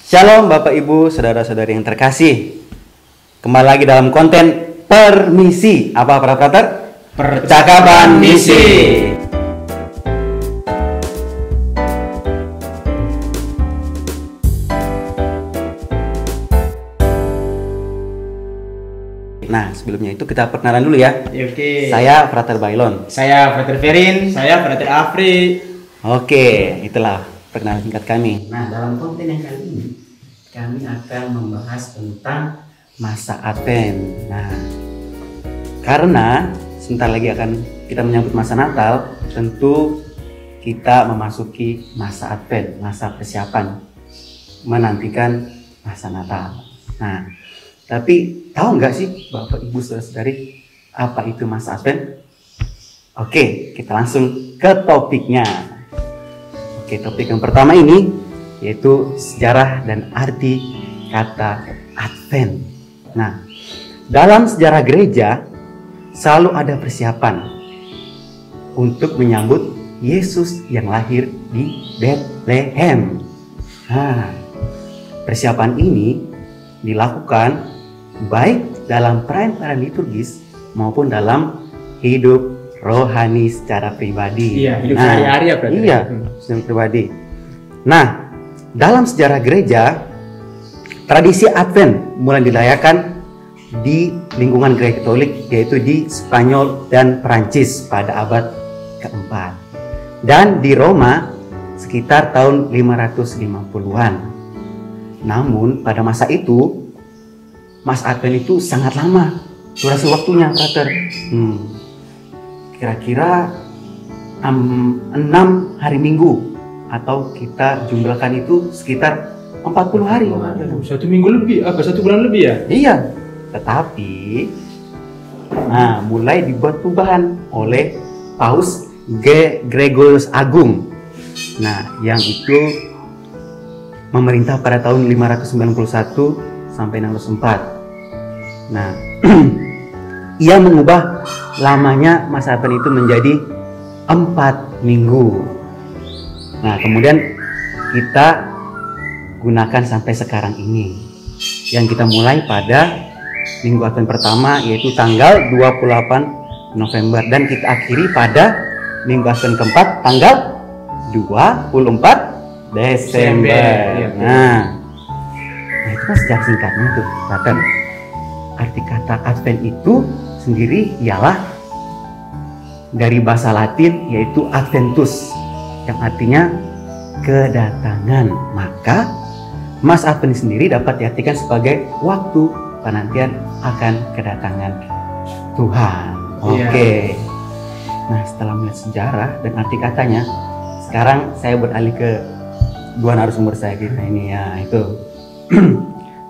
Shalom Bapak Ibu, saudara-saudari yang terkasih. Kembali lagi dalam konten Permisi. Apa para brother? Percakapan misi. Nah, sebelumnya itu kita perkenalan dulu ya. Oke. Saya Frater Bailon. Saya Frater Ferin. Saya Frater Afri. Oke, itulah perkenalan singkat kami. Nah, dalam konten yang kali ini kami akan membahas tentang masa Advent. Nah, karena sebentar lagi akan kita menyambut masa Natal, tentu kita memasuki masa Advent, masa persiapan menantikan masa Natal. Nah, tapi tahu nggak sih Bapak Ibu Saudara-saudari apa itu masa Advent? Oke, kita langsung ke topiknya. Oke, topik yang pertama ini yaitu sejarah dan arti kata Advent. Nah, dalam sejarah gereja selalu ada persiapan untuk menyambut Yesus yang lahir di Bethlehem. Nah, persiapan ini dilakukan baik dalam perayaan liturgis maupun dalam hidup rohani secara pribadi. Iya, hidup sehari-hari ya berarti. Iya, secara pribadi. Nah, dalam sejarah gereja, tradisi Advent mulai dirayakan di lingkungan gereja Katolik, yaitu di Spanyol dan Perancis pada abad keempat. Dan di Roma sekitar tahun 550-an. Namun pada masa itu, masa Advent itu sangat lama durasi waktunya, Frater. Kira-kira 6 hari Minggu, atau kita jumlahkan itu sekitar 40 hari. 1 minggu lebih, 1 bulan lebih ya? Iya, tetapi mulai dibuat perubahan oleh Paus Gregorius Agung. Nah, yang itu memerintah pada tahun 591 sampai 604. Nah, ia mengubah lamanya masa Advent itu menjadi 4 minggu. Nah, kemudian kita gunakan sampai sekarang ini, yang kita mulai pada minggu Advent pertama, yaitu tanggal 28 November, dan kita akhiri pada minggu Advent keempat tanggal 24 Desember. Nah, itu kan sejarah singkatnya tuh, Frater. Arti kata Advent itu sendiri ialah dari bahasa Latin, yaitu Adventus, yang artinya kedatangan. Maka masa Advent sendiri dapat diartikan sebagai waktu penantian akan kedatangan Tuhan. Oke. Nah, setelah melihat sejarah dan arti katanya, sekarang saya beralih ke dua narasumber saya kita ini, ya itu.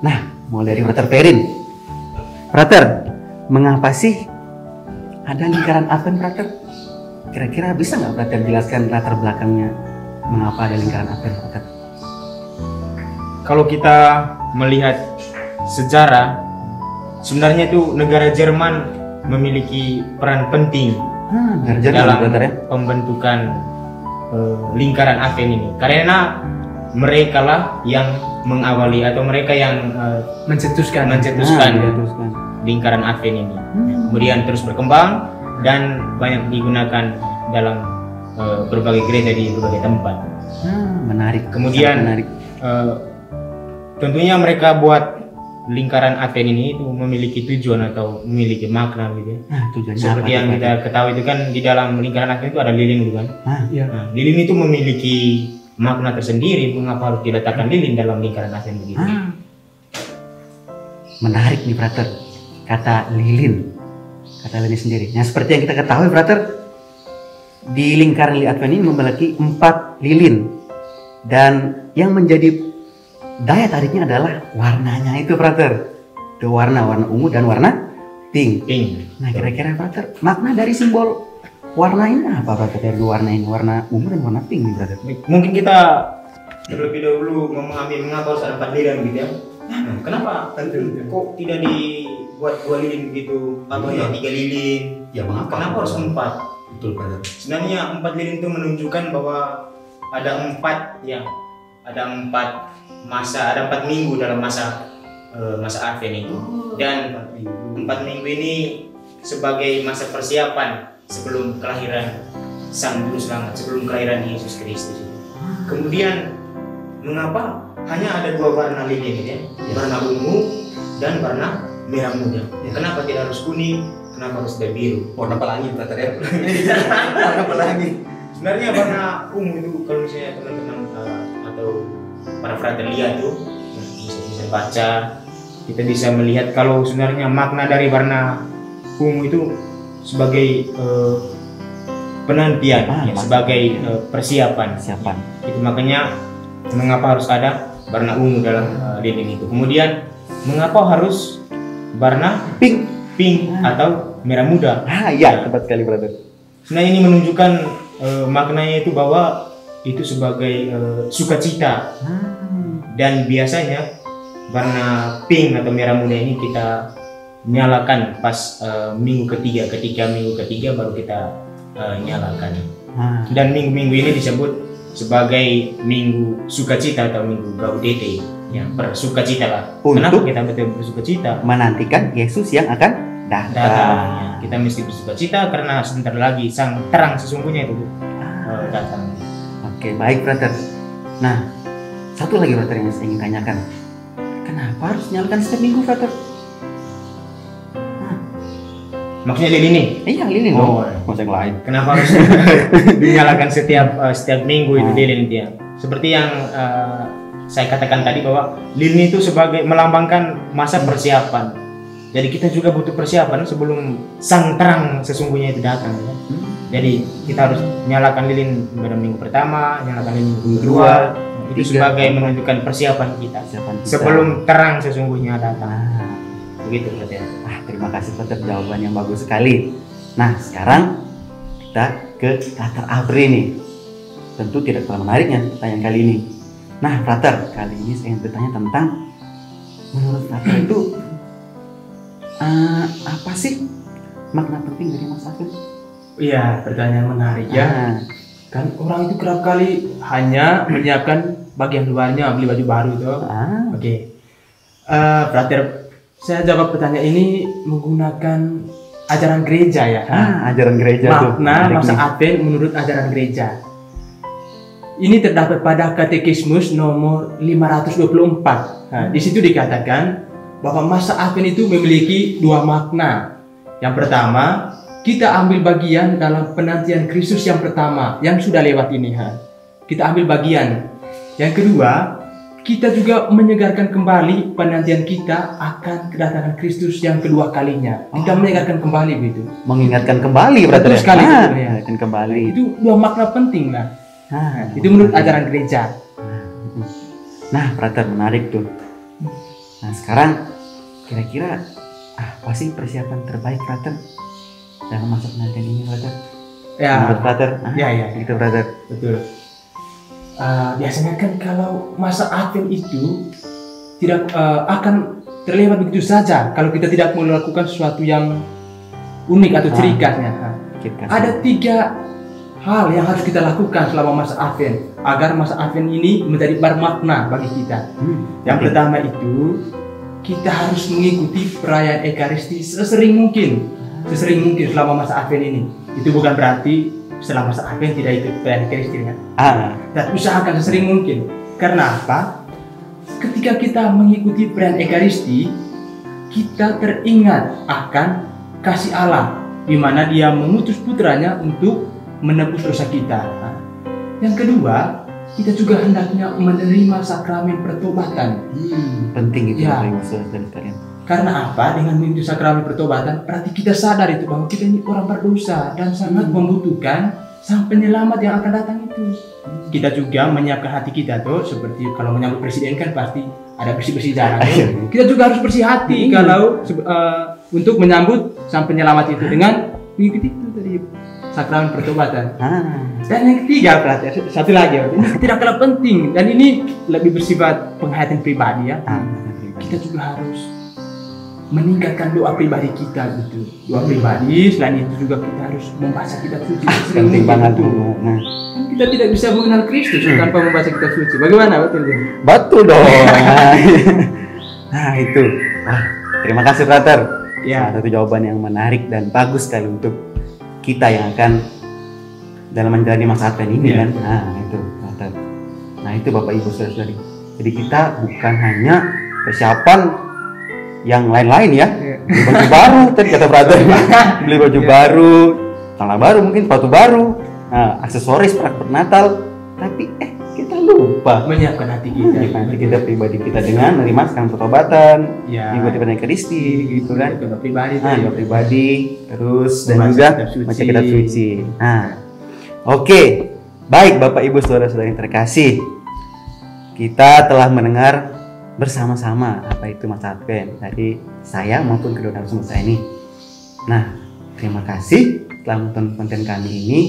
Nah, mulai dari Frater Ferin. Frater, mengapa sih ada lingkaran Advent, Frater? Kira-kira bisa nggak Frater jelaskan latar belakangnya mengapa ada lingkaran Advent, Frater? Kalau kita melihat sejarah, sebenarnya itu negara Jerman memiliki peran penting dalam pembentukan lingkaran Advent ini, karena mereka lah yang mengawali atau mereka yang mencetuskan lingkaran Advent ini. Kemudian terus berkembang dan banyak digunakan dalam berbagai gereja di berbagai tempat. Menarik. Kemudian menarik. Tentunya mereka buat lingkaran Advent ini itu memiliki tujuan atau memiliki makna gitu ya. Seperti yang kita ketahui itu kan, di dalam lingkaran Advent itu ada lilin gitu kan. Lilin itu memiliki makna tersendiri, mengapa harus diletakkan lilin dalam lingkaran Advent begitu. Menarik nih, Frater. Kata lilin sendiri. Nah, seperti yang kita ketahui, Frater, di lingkaran Advent ini memiliki 4 lilin, dan yang menjadi daya tariknya adalah warnanya itu, Frater. Itu warna ungu dan warna pink. Nah, kira-kira, Frater, makna dari simbol warna ini apa, Frater? Dari dua warna ini, warna ungu dan warna pink, Frater. Mungkin kita terlebih dahulu memahami mengapa harus ada 4 lilin gitu ya. Kenapa kok tidak dibuat 2 lilin begitu, atau ya 3 lilin? Ya, mengapa? Kenapa harus 4? Betul, Frater. Sebenarnya 4 lilin itu menunjukkan bahwa ada 4 ya, ada 4 minggu dalam masa Advent itu, dan 4 minggu ini sebagai masa persiapan sebelum kelahiran Sang Juru Selamat, sebelum kelahiran Yesus Kristus. Kemudian mengapa hanya ada 2 warna lilin ya? Warna ungu dan warna merah muda. Kenapa tidak harus kuning? Kenapa harus biru? Warna pelangi Brother ya. Warna pelangi. Sebenarnya warna ungu itu kalau misalnya teman-teman atau para frater lihat tuh bisa baca, kita bisa melihat kalau sebenarnya makna dari warna ungu itu sebagai penantian, sebagai persiapan. Itu makanya mengapa harus ada warna ungu dalam lilin itu. Kemudian mengapa harus warna pink atau merah muda? Iya, tepat sekali Brother. Sebenarnya ini menunjukkan maknanya itu bahwa itu sebagai sukacita. Dan biasanya warna pink atau merah muda ini kita nyalakan pas minggu ketiga, ketika minggu ketiga baru kita nyalakan. Dan minggu-minggu ini disebut sebagai minggu sukacita atau minggu Gaudete, ya, bersukacita lah. Kenapa kita betul bersukacita? Menantikan Yesus yang akan datang. Ya. Kita mesti bersukacita karena sebentar lagi sang terang sesungguhnya itu datang. Oke, baik Brother. Nah, satu lagi Brother yang saya ingin tanyakan. Kenapa harus nyalakan setiap minggu Brother? Maksudnya lilin ini? Iya, lilin dong. Masa yang lain. Kenapa harus dinyalakan setiap minggu itu lilin dia? Seperti yang saya katakan tadi bahwa lilin itu sebagai melambangkan masa persiapan. Jadi kita juga butuh persiapan sebelum sang terang sesungguhnya itu datang. Ya? Jadi kita harus nyalakan lilin pada minggu pertama, nyalakan lilin minggu kedua. Itu sebagai menunjukkan persiapan kita sebelum terang sesungguhnya datang. Begitu Brother. Terima kasih Brother, jawaban yang bagus sekali. Nah, sekarang kita ke Frater Abri nih. Tentu tidak kalah menariknya pertanyaan kali ini. Nah, Frater, kali ini saya ingin bertanya tentang menurut Frater itu apa sih makna penting dari masa Advent? Iya, pertanyaan menarik ya. Kan orang itu kerap kali hanya menyiapkan bagian luarnya, beli baju baru itu. Oke. Frater, saya jawab pertanyaan ini menggunakan ajaran gereja ya. Ajaran gereja tuh. Makna masa Advent menurut ajaran gereja. Ini terdapat pada Katekismus nomor 524. Nah, di situ dikatakan bahwa masa Advent itu memiliki 2 makna. Yang pertama, kita ambil bagian dalam penantian Kristus yang pertama yang sudah lewat ini. Kita ambil bagian. Yang kedua, kita juga menyegarkan kembali penantian kita akan kedatangan Kristus yang kedua kalinya. Kita menyegarkan kembali begitu. Mengingatkan kembali berarti. Betul sekali. Mengingatkan kembali. Itu 2 makna penting lah. Itu menurut ajaran gereja. Nah, Frater, menarik tuh. Nah, sekarang kira-kira apa sih persiapan terbaik Frater dalam masa penantian ini Frater? Ya. Menurut Frater? Ya. Itu Frater. Betul. Biasanya kan kalau masa Advent itu tidak akan terlewat begitu saja kalau kita tidak melakukan sesuatu yang unik atau cirikhasnya. Ada 3 hal yang harus kita lakukan selama masa Advent agar masa Advent ini menjadi bermakna bagi kita. Yang pertama itu kita harus mengikuti perayaan Ekaristi sesering mungkin selama masa Advent ini. Itu bukan berarti setelah masa Advent tidak ikut perayaan Ekaristi kan? Dan usahakan sesering mungkin. Karena apa? Ketika kita mengikuti perayaan Ekaristi, kita teringat akan kasih Allah, di mana Dia mengutus putranya untuk menebus dosa kita. Yang kedua, kita juga hendaknya menerima sakramen pertobatan. Penting itu ya. dari kalian. Karena apa? Dengan mengikuti sakramen pertobatan, berarti kita sadar itu bahwa kita ini orang berdosa dan sangat membutuhkan sang penyelamat yang akan datang itu. Kita juga menyiapkan hati kita tuh, seperti kalau menyambut presiden kan pasti ada bersih-bersih jalan. Kita juga harus bersih hati kalau untuk menyambut sang penyelamat itu dengan mengikuti itu tadi sakramen pertobatan. Dan yang ketiga, satu lagi, ini tidak kalah penting dan ini lebih bersifat penghayatan pribadi ya. Kita juga harus meningkatkan doa pribadi kita gitu. Doa pribadi, selain itu juga kita harus membaca kitab suci. Penting banget tuh. Nah, kan kita tidak bisa mengenal Kristus tanpa membaca kitab suci. Bagaimana, betul ya? Betul dong. Nah itu. Wah, terima kasih Frater. Ya. Satu jawaban yang menarik dan bagus sekali untuk kita yang akan dalam menjalani masa Advent ini kan. Nah itu Frater. Nah itu Bapak Ibu Saudara-saudari. Jadi kita bukan hanya persiapan yang lain-lain ya. Beli baju baru tadi kata Frater. Beli baju baru, celana baru, mungkin sepatu baru, aksesoris pernak Natal. Tapi kita lupa menyiapkan hati kita. Nanti kita pribadi kita dengan menerima sekarang pertobatan, mengikuti perintah Kristi, gitu kan? Doa pribadi, doa pribadi, terus dan juga baca kitab suci. Nah, oke, baik Bapak Ibu saudara-saudara yang terkasih, kita telah mendengar bersama-sama apa itu masa Advent dari saya maupun kedua narasumber saya ini. Nah, terima kasih telah menonton konten kami ini.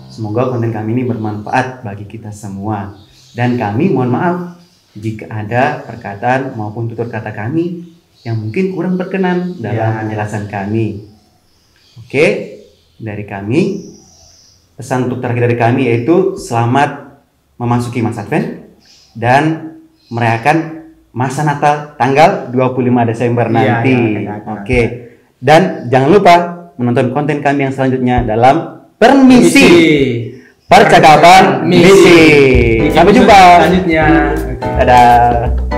Semoga konten kami ini bermanfaat bagi kita semua. Dan kami mohon maaf jika ada perkataan maupun tutur kata kami yang mungkin kurang berkenan dalam penjelasan kami. Oke, dari kami, pesan untuk terakhir dari kami yaitu selamat memasuki masa Advent dan merayakan masa Natal tanggal 25 Desember nanti. Oke, dan jangan lupa menonton konten kami yang selanjutnya dalam Permisi Percakapan Misi. Sampai jumpa selanjutnya. Dadah.